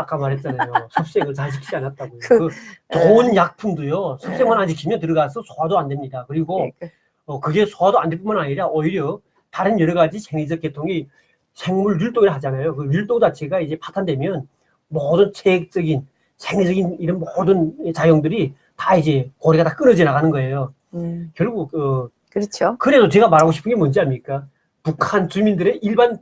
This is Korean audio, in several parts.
아까 말했잖아요. 섭생을 잘 지키지 않았다고요. 그 좋은 약품도요. 섭생만 안 지키면 들어가서 소화도 안 됩니다. 그리고 그게 소화도 안 될 뿐만 아니라 오히려 다른 여러 가지 생리적 계통이 생물 율동이라 하잖아요. 그 율동 자체가 이제 파탄되면 모든 체액적인 생리적인 이런 모든 작용들이 다 이제 고리가 다 끊어져 나가는 거예요. 결국 그렇죠. 그래도 제가 말하고 싶은 게 뭔지 압니까? 북한 주민들의 일반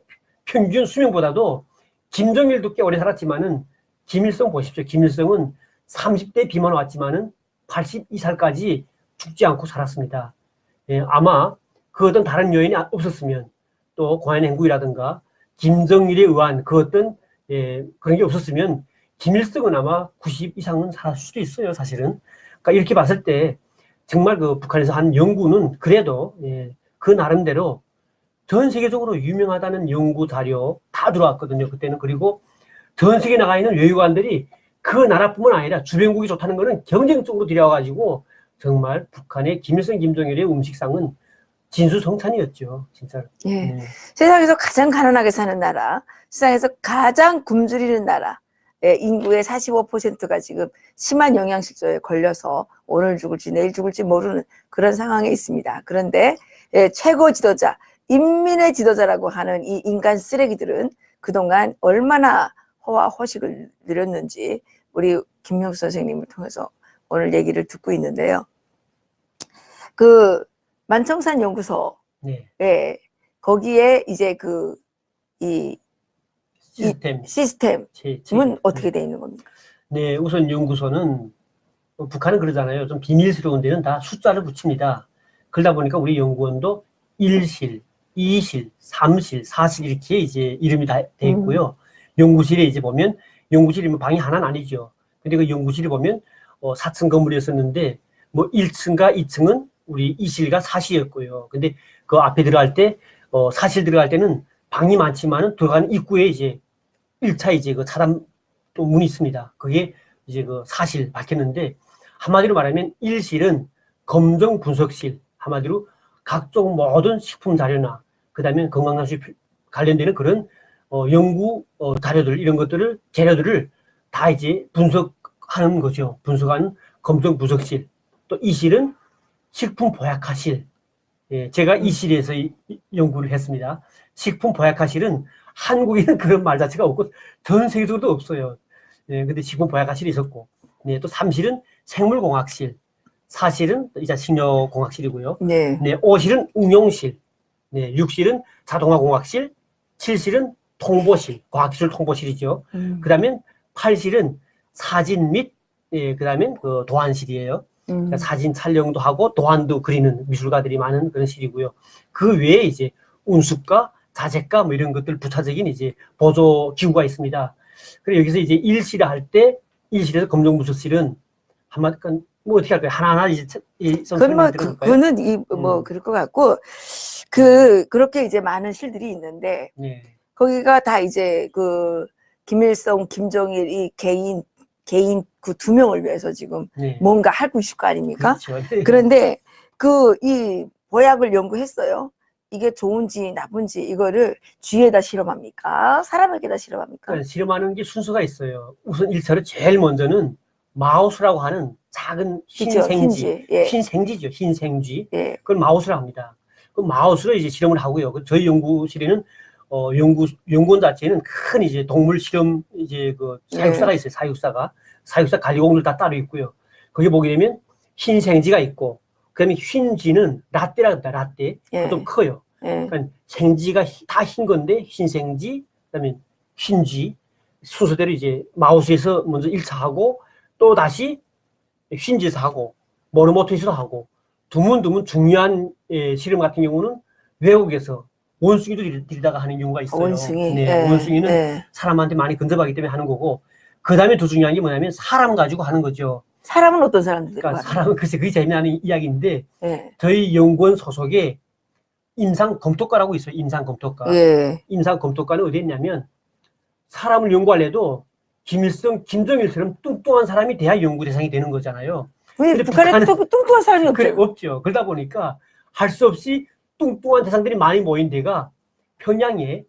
평균 수명보다도 김정일도 꽤 오래 살았지만은 김일성 보십시오. 김일성은 30대 비만 왔지만은 82살까지 죽지 않고 살았습니다. 예, 아마 그 어떤 다른 요인이 없었으면 또 공안행구이라든가 김정일에 의한 그 어떤 그런 게 없었으면 김일성은 아마 90 이상은 살았을 수도 있어요, 사실은. 그러니까 이렇게 봤을 때 정말 그 북한에서 한 연구는 그래도 그 나름대로 전 세계적으로 유명하다는 연구 자료 다 들어왔거든요, 그때는. 그리고 전 세계에 나가 있는 외교관들이 그 나라뿐만 아니라 주변국이 좋다는 거는 경쟁적으로 들여와가지고 정말 북한의 김일성, 김정일의 음식상은 진수성찬이었죠, 진짜. 예. 세상에서 가장 가난하게 사는 나라, 세상에서 가장 굶주리는 나라, 인구의 45%가 지금 심한 영양실조에 걸려서 오늘 죽을지 내일 죽을지 모르는 그런 상황에 있습니다. 그런데 최고 지도자, 인민의 지도자라고 하는 이 인간 쓰레기들은 그동안 얼마나 허와 허식을 누렸는지 우리 김명수 선생님을 통해서 오늘 얘기를 듣고 있는데요. 그 만청산 연구소, 거기에 이제 이 시스템은 어떻게 돼 있는 겁니까? 네, 우선 연구소는 북한은 그러잖아요. 좀 비밀스러운 데는 다 숫자를 붙입니다. 그러다 보니까 우리 연구원도 1실, 2실, 3실, 4실 이렇게 이제 이름이 다 돼 있고요. 연구실에 이제 보면 연구실이면 방이 하나는 아니죠. 근데 그 연구실에 보면 4층 건물이었었는데 뭐 1층과 2층은 우리 2실과 4실이었고요. 근데 그 앞에 들어갈 때 4실 들어갈 때는 방이 많지만은 들어가는 입구에 이제 1차 이제 그 차단 또 문이 있습니다. 그게 이제 그 4실 밝혔는데 한마디로 말하면 1실은 검정 분석실, 한마디로 각종 모든 식품 자료나 그다음에 건강상식 관련되는 그런 연구 자료들 이런 것들을 재료들을 다 이제 분석하는 거죠. 분석하는 검정 분석실. 또 이 실은 식품 보약화실. 제가 이 실에서 연구를 했습니다. 식품 보약화실은 한국에는 그런 말 자체가 없고 전 세계적으로도 없어요. 근데 식품 보약화실이 있었고, 또 3실은 생물공학실, 4실은 이제 식료공학실이고요. 5실은 응용실, 6실은 자동화공학실, 7실은 통보실, 과학기술 통보실이죠. 그 다음에 8실은 사진 및, 그 다음에 그 도안실이에요. 그러니까 사진 촬영도 하고 도안도 그리는 미술가들이 많은 그런 실이고요. 그 외에 이제 운수과 자재과 뭐 이런 것들 부차적인 이제 보조 기구가 있습니다. 그리고 여기서 이제 1실을 할 때 1실에서 검정분석실은 한마디 뭐 어떻게 할까요? 하나하나 이제 그거는 뭐 그럴 것 같고 그렇게 이제 많은 실들이 있는데 거기가 다 이제 그 김일성, 김정일 이 개인 그 두 명을 위해서 지금 뭔가 하고 있을 거 아닙니까? 그렇죠. 그런데 이 보약을 연구했어요. 이게 좋은지 나쁜지 이거를 쥐에다 실험합니까? 사람에게다 실험합니까? 그러니까 실험하는 게 순서가 있어요. 우선 1차로 제일 먼저는 마우스라고 하는 작은 흰생쥐, 흰생쥐죠. 흰생쥐. 그걸 마우스라고 합니다. 그 마우스로 이제 실험을 하고요. 저희 연구실에는 연구원 자체는 큰 이제 동물 실험 이제 그 사육사가 있어요. 사육사 관리공들 다 따로 있고요. 거기 보게 되면 흰생쥐가 있고, 그다음에 흰쥐는 라떼라고 합니다. 라떼. 좀 커요. 그러니까 생쥐가 다 흰 건데 흰생쥐, 그다음에 흰쥐 순서대로 이제 마우스에서 먼저 1차 하고 또 다시 흰쥐에서 하고 모노모토에서 하고 드문 중요한 실험 같은 경우는 외국에서 원숭이도 들이다가 하는 경우가 있어요. 원숭이는 사람한테 많이 근접하기 때문에 하는 거고, 그 다음에 더 중요한 게 뭐냐면 사람 가지고 하는 거죠. 사람은 어떤 사람들이? 그러니까 사람은 글쎄 그게 재미나는 이야기인데 저희 연구원 소속에 임상검토과라고 있어요. 임상검토과. 임상검토과는 어디 있냐면 사람을 연구하려도 김일성, 김정일처럼 뚱뚱한 사람이 돼야 연구 대상이 되는 거잖아요. 왜 북한에 뚱뚱한 사람이 없죠? 그래, 없죠. 그러다 보니까 할 수 없이 뚱뚱한 대상들이 많이 모인 데가 평양에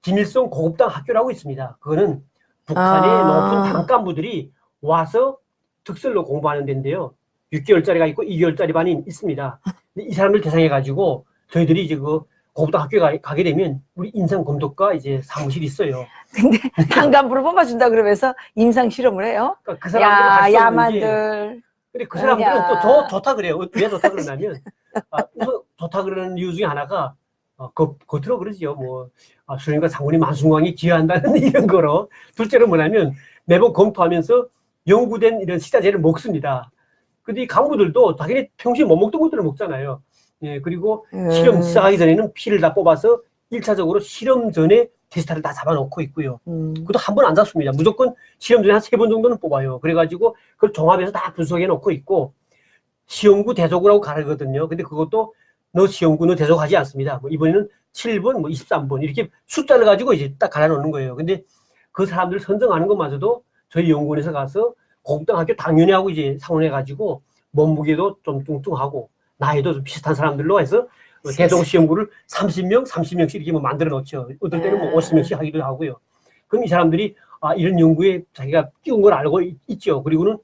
김일성 고급당 학교라고 있습니다. 그거는 북한의 아. 높은 당간부들이 와서 특설로 공부하는 데인데요. 6개월짜리가 있고 2개월짜리 반이 있습니다. 근데 이 사람들 대상해가지고 저희들이 이제 그 고부당 학교에 가게 되면 우리 인상검독과 이제 사무실이 있어요. 근데 당간부로 뽑아준다 그러면서 임상 실험을 해요? 그러니까 그 사람들은 할 수 없는 게 야만들. 근데 그 사람들은 야. 또 좋다 그래요. 왜 좋다 그러냐면 우선 좋다 그러는 이유 중에 하나가 겉으로 그러지요. 뭐 수령과 장군이 만순광이 기여한다는 이런 거로. 둘째로 뭐냐면 매번 검토하면서 연구된 이런 식자재를 먹습니다. 근데 이 간부들도 자기네 평소에 못 먹던 것들을 먹잖아요. 예, 그리고 실험 시작하기 전에는 피를 다 뽑아서 1차적으로 실험 전에 데스타를 다 잡아놓고 있고요. 그것도 한 번 안 잡습니다. 무조건 시험 전에 한 3번 정도는 뽑아요. 그래가지고 그걸 종합해서 다 분석해 놓고 있고 시험구 대조구라고 가르거든요. 근데 그것도 너 시험구 너 대조하지 않습니다. 뭐 이번에는 7번, 뭐 23번 이렇게 숫자를 가지고 이제 딱 갈아놓는 거예요. 근데 그 사람들 선정하는 것마저도 저희 연구원에서 가서 고급당 학교 당연히하고 이제 상원해가지고 몸무게도 좀 뚱뚱하고 나이도 좀 비슷한 사람들로 해서 대종 시험구를 30명, 30명씩 이렇게 뭐 만들어 놓죠. 어떨 때는 뭐 50명씩 하기도 하고요. 그럼 이 사람들이 이런 연구에 자기가 끼운 걸 알고 있죠. 그리고는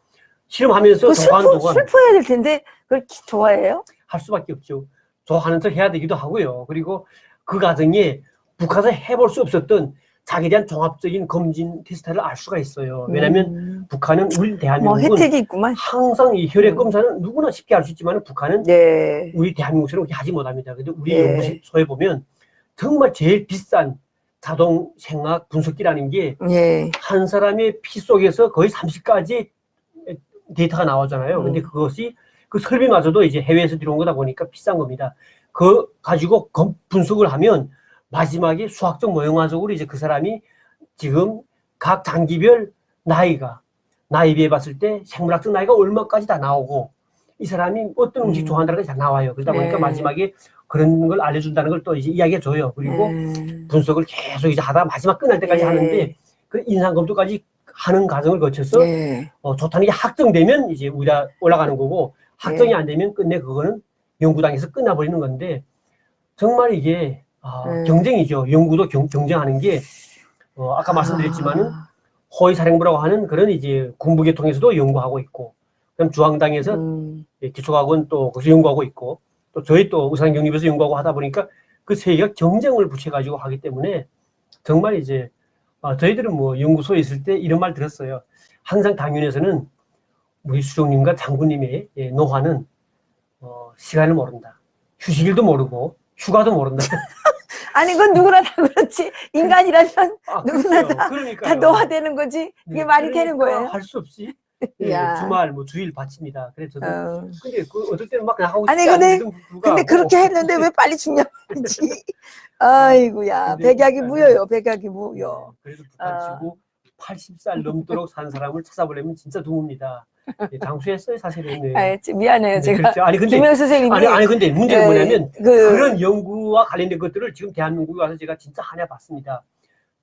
실험하면서 슬퍼해야 될 텐데 그걸 좋아해요? 할 수밖에 없죠. 좋아하는 척 해야 되기도 하고요. 그리고 그 과정에 북한에서 해볼 수 없었던 자기에 대한 종합적인 검진 테스트를 알 수가 있어요. 왜냐하면 북한은 우리 대한민국은 뭐 혜택이 있구만. 항상 이 혈액 검사는 누구나 쉽게 할 수 있지만 북한은 네. 우리 대한민국처럼 그렇게 하지 못합니다. 근데 우리 네. 연구소에 보면 정말 제일 비싼 자동 생학 분석기라는 게 한 사람의 피 속에서 거의 30가지 데이터가 나오잖아요. 근데 그것이 그 설비마저도 이제 해외에서 들어온 거다 보니까 비싼 겁니다. 그 가지고 분석을 하면 마지막에 수학적 모형화적으로 이제 그 사람이 지금 각 장기별 나이 비해 봤을 때 생물학적 나이가 얼마까지 다 나오고 이 사람이 어떤 음식 좋아한다는 게 다 나와요. 그러다 보니까 마지막에 그런 걸 알려준다는 걸 또 이제 이야기해 줘요. 그리고 분석을 계속 이제 하다 마지막 끝날 때까지 하는데 그 인상검토까지 하는 과정을 거쳐서 좋다는 게 확정되면 이제 우리가 올라가는 거고 확정이 안 되면 끝내 그거는 연구당에서 끝나버리는 건데 정말 이게 경쟁이죠. 연구도 경쟁하는 게 아까 말씀드렸지만은 호위사령부라고 하는 그런 이제 군부계통에서도 연구하고 있고 그럼 중앙당에서 기초과학원 또 거기서 연구하고 있고 또 저희 또 의상경립에서 연구하고 하다 보니까 그 세 개가 경쟁을 붙여가지고 하기 때문에 정말 이제 저희들은 뭐 연구소에 있을 때 이런 말 들었어요. 항상 당연에서는 우리 수령님과 장군님의 노화는 시간을 모른다. 휴식일도 모르고 휴가도 모른다. 아니 그건 누구나 다 그렇지. 인간이라면 누구나 그렇죠. 다 노화되는 거지. 이게 말이 되는 거예요. 할 수 없이 주말 뭐 주일 바칩니다. 그래서 저도 근데 그 어떨 때는 막 나가고 싶지 않은 근데 그렇게 했는데 왜 빨리 죽냐 말이지. 아이고야 백약이 무효요. 백약이 무효. 그래서 북한 치고 80살 넘도록 산 사람을 찾아보려면 진짜 드뭅니다. 장수했어요 사실은. 미안해요 제가. 그렇죠. 아니 근데 김영 선생님이 아니 근데 문제는 뭐냐면 그런 연구와 관련된 것들을 지금 대한민국에 와서 제가 진짜 하냐 봤습니다.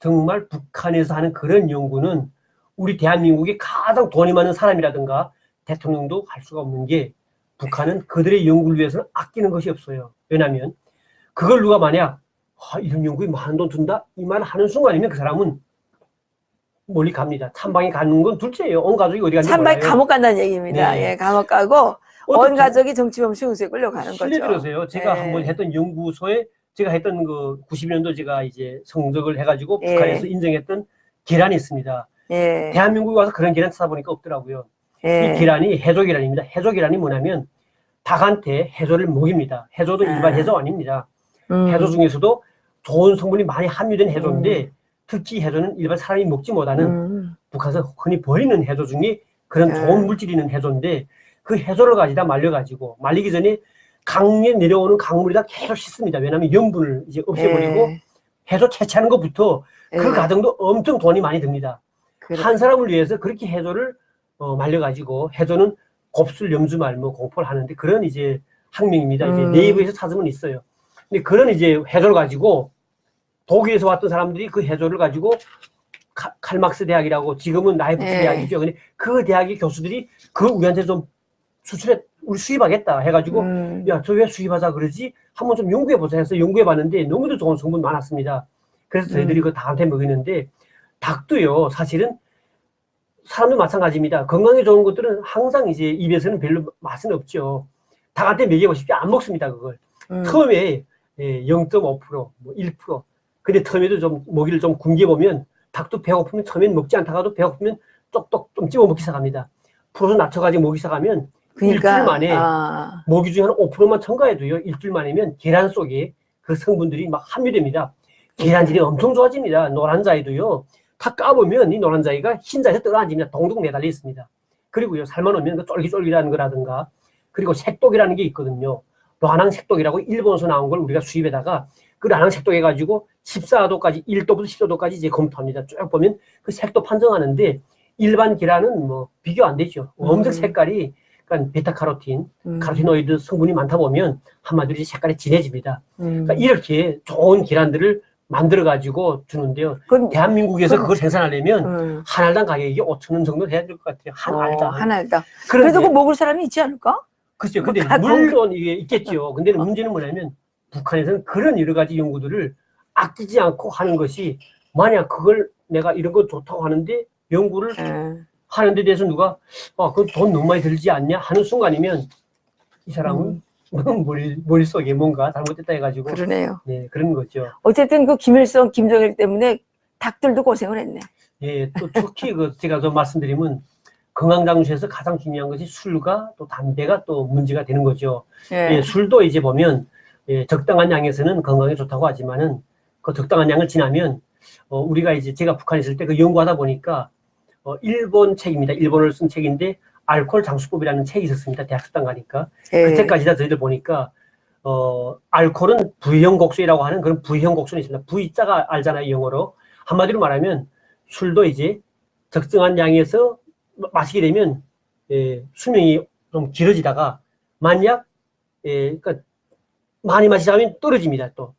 정말 북한에서 하는 그런 연구는 우리 대한민국이 가장 돈이 많은 사람이라든가 대통령도 할 수가 없는 게 북한은 그들의 연구를 위해서는 아끼는 것이 없어요. 왜냐하면 그걸 누가 만약 이런 연구에 많은 돈 든다? 이 말 하는 순간이면 그 사람은 멀리 갑니다. 참방에 가는 건 둘째예요. 온 가족이 어디 간지 참방에 몰라요. 감옥 간다는 얘기입니다. 네. 예, 감옥 가고 온 가족이 정치범 수용소에 끌려가는 거죠. 실례 들으세요. 제가 한번 했던 연구소에 제가 했던 그 92년도 제가 이제 성적을 해가지고 북한에서 인정했던 계란이 있습니다. 대한민국에 와서 그런 계란 찾아보니까 없더라고요. 이 계란이 해조 계란입니다. 해조 계란이 뭐냐면 닭한테 해조를 먹입니다. 해조도 일반 해조 아닙니다. 해조 중에서도 좋은 성분이 많이 함유된 해조인데 특히 해조는 일반 사람이 먹지 못하는 북한에서 흔히 버리는 해조 중에 그런 좋은 물질이 있는 해조인데 그 해조를 가지다 말려가지고 말리기 전에 강에 내려오는 강물에다 계속 씻습니다. 왜냐하면 염분을 이제 없애버리고 해조 채취하는 것부터 그 과정도 엄청 돈이 많이 듭니다. 한 사람을 위해서 그렇게 해조를 말려가지고 해조는 곱슬 염주말 뭐 공포를 하는데 그런 이제 학명입니다. 이제 네이버에서 찾으면 있어요. 근데 그런 이제 해조를 가지고 독일에서 왔던 사람들이 그 해조를 가지고 칼막스 대학이라고 지금은 라이프치 대학이죠. 근데 그 대학의 교수들이 그 우리한테 좀 수출해 우리 수입하겠다 해가지고 야 저 왜 수입하자 그러지? 한번 좀 연구해보자 해서 연구해봤는데 너무도 좋은 성분 많았습니다. 그래서 저희들이 그 다한테 먹이는데 닭도요, 사실은 사람도 마찬가지입니다. 건강에 좋은 것들은 항상 이제 입에서는 별로 맛은 없죠. 닭한테 먹여보십시오. 안 먹습니다, 그걸. 처음에 0.5%, 뭐 1%. 근데 처음에도 좀 먹이를 좀 굶겨보면 닭도 배고프면 처음엔 먹지 않다가도 배고프면 쪽쪽 좀 집어 먹기 시작합니다. 프로도 낮춰가지고 먹기 시작하면 그러니까, 일주일 만에 먹이 중에 한 5%만 첨가해도요, 일주일 만이면 계란 속에 그 성분들이 막 함유됩니다. 계란질이 엄청 좋아집니다. 노란자이도요, 다 까보면 이 노란자이가 흰자에서 떠나집니다. 동동 매달려 있습니다. 그리고요, 삶아놓으면 그 쫄깃쫄깃한 거라든가, 그리고 색독이라는 게 있거든요. 라낭 색독이라고 일본에서 나온 걸 우리가 수입에다가 그 라낭 색독 해가지고 14도까지, 1도부터 14도까지 이제 검토합니다. 쭉 보면 그 색도 판정하는데 일반 계란은 뭐 비교 안 되죠. 엄청 색깔이, 그러니까 베타카로틴, 카로티노이드 성분이 많다 보면 한마디로 색깔이 진해집니다. 그러니까 이렇게 좋은 계란들을 만들어가지고 주는데요. 대한민국에서 그걸 생산하려면 한 알당 가격이 5,000원 정도 돼야 될 것 같아요. 한 알당. 한 알당. 그래도 그 먹을 사람이 있지 않을까? 글쎄요. 근데 물론 이게 있겠죠. 근데 문제는 뭐냐면 북한에서는 그런 여러 가지 연구들을 아끼지 않고 하는 것이, 만약 그걸 내가 이런 거 좋다고 하는데 연구를 하는 데 대해서 누가 그 돈 너무 많이 들지 않냐 하는 순간이면 이 사람은 머릿속에 뭔가 잘못됐다 해가지고. 그러네요. 네, 그런 거죠. 어쨌든 그 김일성, 김정일 때문에 닭들도 고생을 했네. 예, 또 특히 제가 좀 말씀드리면 건강장수에서 가장 중요한 것이 술과 또 담배가 또 문제가 되는 거죠. 예, 술도 이제 보면 적당한 양에서는 건강에 좋다고 하지만은 그 적당한 양을 지나면 우리가 이제 제가 북한에 있을 때 그 연구하다 보니까 일본 책입니다. 일본어를 쓴 책인데 알코올 장수법이라는 책이 있었습니다. 대학 수당 가니까. 그 책까지 다 저희들 보니까 알코올은 V형 곡수라고 하는 그런 V형 곡수는 있습니다. V자가 알잖아요, 영어로. 한마디로 말하면 술도 이제 적정한 양에서 마시게 되면 수명이 좀 길어지다가 만약 그러니까 많이 마시자면 떨어집니다. 또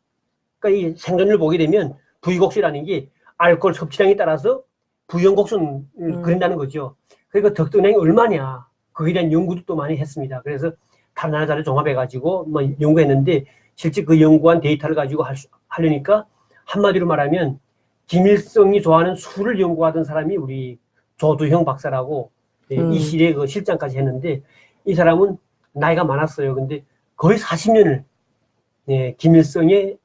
그러니까 이 생존율을 보게 되면 V곡수라는 게 알코올 섭취량에 따라서 V형 곡수는 그린다는 거죠. 그러니까 적정량이 얼마냐, 거기에 대한 연구도 또 많이 했습니다. 그래서 다른 나라를 종합해가지고 뭐 연구했는데 실제 그 연구한 데이터를 가지고 하려니까 한마디로 말하면 김일성이 좋아하는 술을 연구하던 사람이 우리 조두형 박사라고 이 실에 그 실장까지 했는데 이 사람은 나이가 많았어요. 근데 거의 40년을 김일성의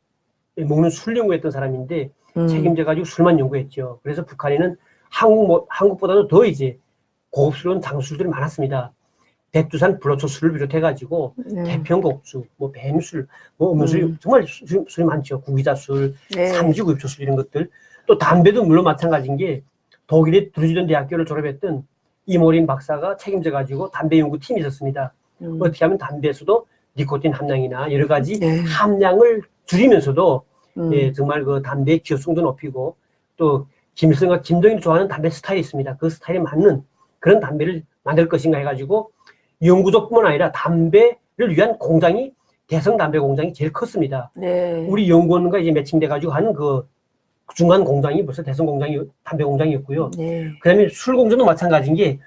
먹는 술 연구했던 사람인데 책임져가지고 술만 연구했죠. 그래서 북한에는 한국보다도 더 이제 고급스러운 장수들이 많았습니다. 백두산 불로초술을 비롯해가지고 태평곡수, 뭐 뱀술, 뭐 음술, 정말 술이 많죠. 구기자술, 삼지구입초술 이런 것들. 또 담배도 물론 마찬가지인 게 독일의 드루즈덴 대학교를 졸업했던 이모린 박사가 책임져가지고 담배 연구팀이 있었습니다. 어떻게 하면 담배에서도 니코틴 함량이나 여러 가지 함량을 줄이면서도 정말 그 담배의 기호성도 높이고 또 김일성과 김정일이 좋아하는 담배 스타일이 있습니다. 그 스타일에 맞는 그런 담배를 만들 것인가 해가지고 연구소뿐만 아니라 담배를 위한 공장이 대성 담배 공장이 제일 컸습니다. 우리 연구원과 이제 매칭돼가지고 하는 그 중간 공장이 벌써 대성 공장이 담배 공장이었고요. 그다음에 술 공장도 마찬가지인 게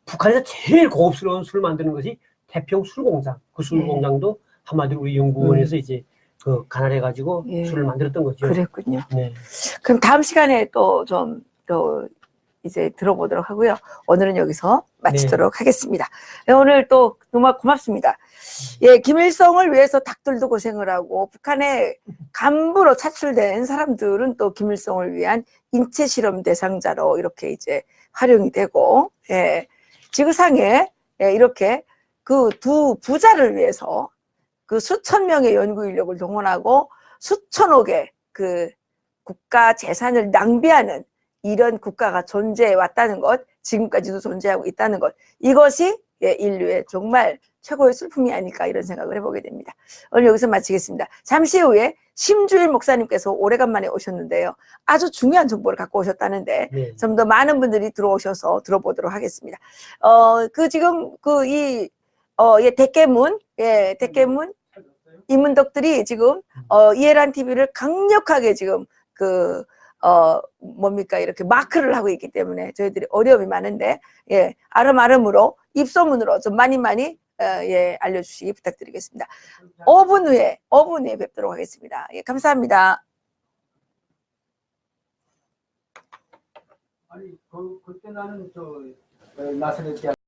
북한에서 제일 고급스러운 술을 만드는 것이 태평 술 공장. 그 술 공장도 한마디로 우리 연구원에서 이제 그 관할해가지고 술을 만들었던 거죠. 그랬군요. 그럼 다음 시간에 또 좀 이제 들어보도록 하고요. 오늘은 여기서 마치도록 하겠습니다. 오늘 또 정말 고맙습니다. 김일성을 위해서 닭들도 고생을 하고 북한의 간부로 차출된 사람들은 또 김일성을 위한 인체 실험 대상자로 이렇게 이제 활용이 되고, 지구상에 이렇게 그 두 부자를 위해서 그 수천 명의 연구 인력을 동원하고 수천억의 그 국가 재산을 낭비하는 이런 국가가 존재해 왔다는 것, 지금까지도 존재하고 있다는 것, 이것이 인류의 정말 최고의 슬픔이 아닐까 이런 생각을 해보게 됩니다. 오늘 여기서 마치겠습니다. 잠시 후에 심주일 목사님께서 오래간만에 오셨는데요. 아주 중요한 정보를 갖고 오셨다는데 좀 더 많은 분들이 들어오셔서 들어보도록 하겠습니다. 지금 대깨문 이문덕들이 지금 이해란 TV를 강력하게 지금 이렇게 마크를 하고 있기 때문에 저희들이 어려움이 많은데, 아름아름으로 입소문으로 좀 많이 알려주시기 부탁드리겠습니다. 5분 후에 뵙도록 하겠습니다. 감사합니다. 아니 그때 나는 저 나사렛 대학